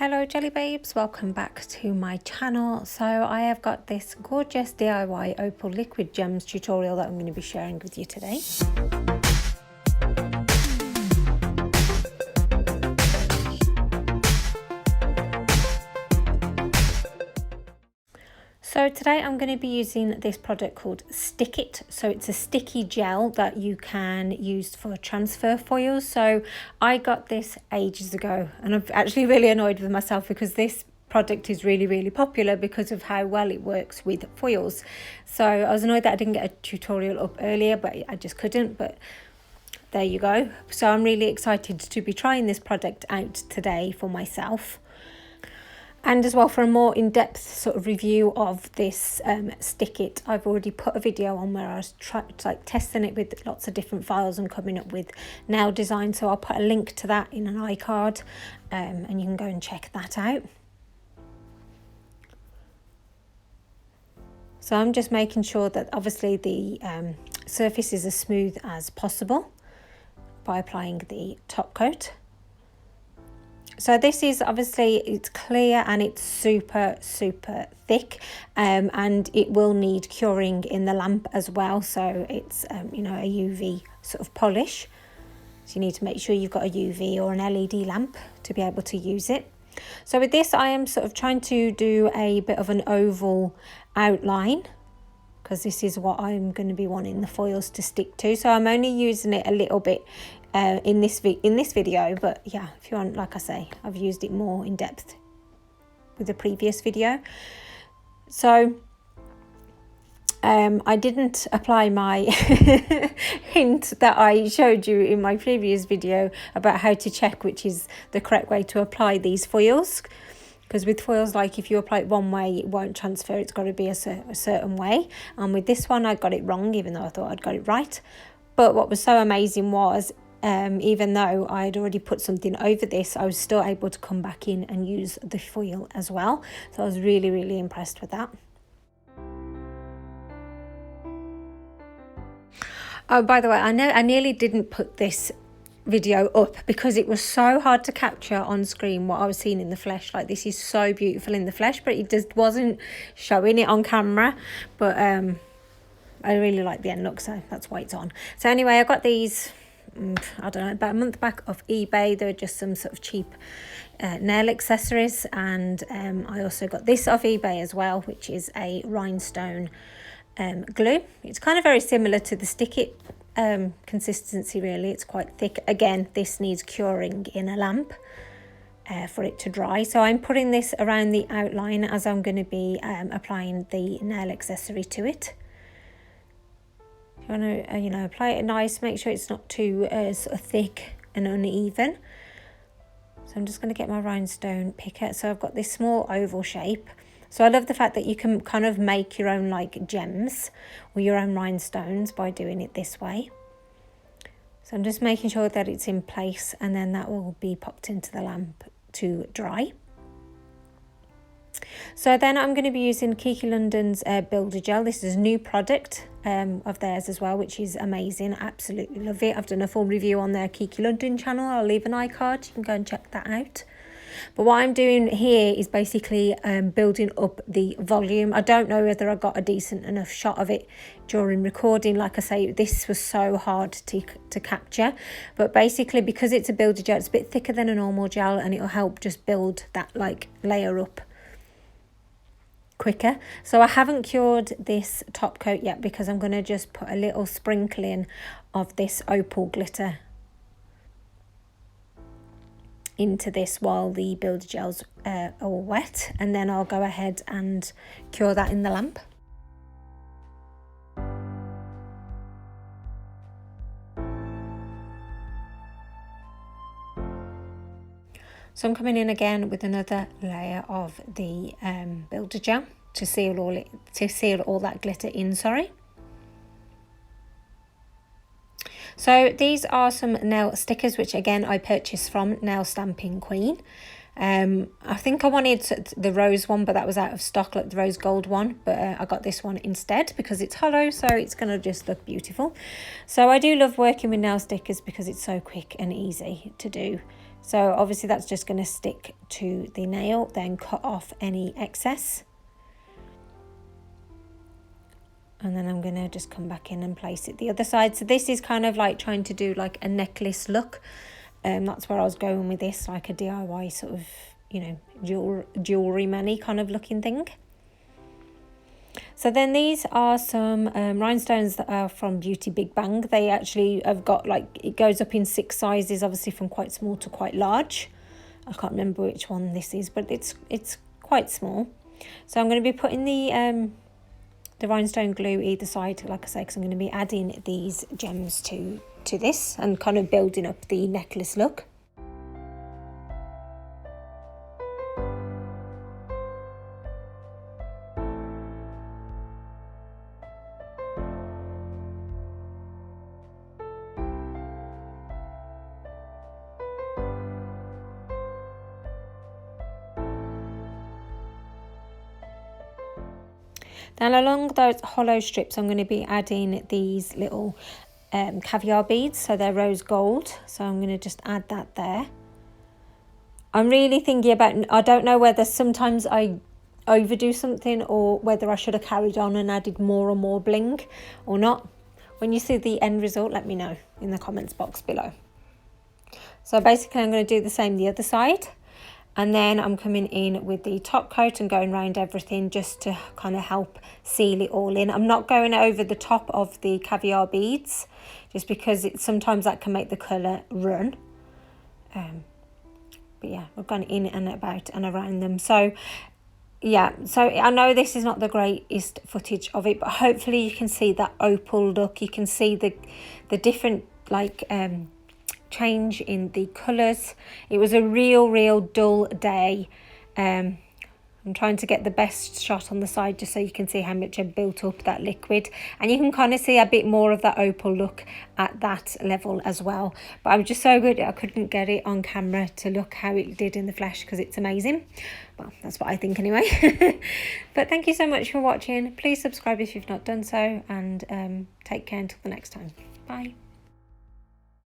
Hello jelly babes, welcome back to my channel. So I have got this gorgeous DIY Opal liquid gems tutorial that I'm going to be sharing with you today. So today I'm going to be using this product called Stick It. So it's a sticky gel that you can use for transfer foils. So I got this ages ago and I'm actually really annoyed with myself because this product is really popular because of how well it works with foils. So I was annoyed that I didn't get a tutorial up earlier, but I just couldn't. But there you go. So I'm really excited to be trying this product out today for myself. And as well, for a more in-depth sort of review of this Stick It, I've already put a video on where I was testing it with lots of different files and coming up with nail design. So I'll put a link to that in an iCard and you can go and check that out. So I'm just making sure that obviously the surface is as smooth as possible by applying the top coat. So this is obviously, it's clear and it's super thick and it will need curing in the lamp as well. So it's, you know, a UV sort of polish. So you need to make sure you've got a UV or an LED lamp to be able to use it. So with this, I am sort of trying to do a bit of an oval outline because this is what I'm going to be wanting the foils to stick to. So I'm only using it a little bit in this video, but yeah, if you want, like I say, I've used it more in depth with the previous video. So I didn't apply my hint that I showed you in my previous video about how to check which is the correct way to apply these foils, because with foils, like if you apply it one way it won't transfer, it's got to be a certain way, and with this one I got it wrong even though I thought I'd got it right. But what was so amazing was even though I had already put something over this, I was still able to come back in and use the foil as well. So I was really impressed with that. Oh, by the way, I know I nearly didn't put this video up because it was so hard to capture on screen what I was seeing in the flesh. Like, this is so beautiful in the flesh, but it just wasn't showing it on camera. But I really like the end look, so that's why it's on. So anyway, I got these, I don't know, about a month back off eBay. They were just some sort of cheap nail accessories, and I also got this off eBay as well, which is a Rhinestone glue. It's kind of very similar to the Stick It consistency, really. It's quite thick. Again, this needs curing in a lamp for it to dry. So I'm putting this around the outline as I'm going to be applying the nail accessory to it. You want to, you know, apply it nice, make sure it's not too sort of thick and uneven. So I'm just going to get my rhinestone picker. So I've got this small oval shape. So I love the fact that you can kind of make your own like gems or your own rhinestones by doing it this way. So I'm just making sure that it's in place, and then that will be popped into the lamp to dry. So then I'm going to be using Kiki London's Builder Gel. This is a new product of theirs as well, which is amazing. Absolutely love it. I've done a full review on their Kiki London channel. I'll leave an iCard. You can go and check that out. But what I'm doing here is basically building up the volume. I don't know whether I got a decent enough shot of it during recording. Like I say, this was so hard to capture. But basically, because it's a builder gel, it's a bit thicker than a normal gel, and it'll help just build that like layer up quicker. So I haven't cured this top coat yet because I'm going to just put a little sprinkling of this opal glitter into this while the builder gels are all wet, and then I'll go ahead and cure that in the lamp. So I'm coming in again with another layer of the builder gel to seal all that glitter in, sorry. So these are some nail stickers, which again I purchased from Nail Stamping Queen. I think I wanted the rose one, but that was out of stock, like the rose gold one, but I got this one instead because it's hollow, so it's going to just look beautiful. So I do love working with nail stickers because it's so quick and easy to do. So obviously that's just going to stick to the nail, then cut off any excess. And then I'm going to just come back in and place it the other side. So this is kind of like trying to do like a necklace look. That's where I was going with this, like a DIY sort of, you know, jewellery money kind of looking thing. So then these are some rhinestones that are from Beauty Big Bang. They actually have got like, it goes up in 6 sizes, obviously from quite small to quite large. I can't remember which one this is, but it's quite small. So I'm going to be putting the rhinestone glue either side, like I say, because I'm going to be adding these gems to this and kind of building up the necklace look. Then along those hollow strips, I'm going to be adding these little caviar beads. So they're rose gold. So I'm going to just add that there. I'm really thinking about, I don't know whether sometimes I overdo something or whether I should have carried on and added more and more bling or not. When you see the end result, let me know in the comments box below. So basically I'm going to do the same the other side. And then I'm coming in with the top coat and going around everything just to kind of help seal it all in. I'm not going over the top of the caviar beads just because sometimes that can make the colour run. But yeah, we've gone in and about and around them. So yeah, so I know this is not the greatest footage of it, but hopefully you can see that opal look. You can see the different like change in the colours. It was a real dull day. I'm trying to get the best shot on the side just so you can see how much I built up that liquid, and you can kind of see a bit more of that opal look at that level as well. But I'm just so good I couldn't get it on camera to look how it did in the flesh because it's amazing. Well, that's what I think anyway. But thank you so much for watching. Please subscribe if you've not done so, and take care until the next time. Bye.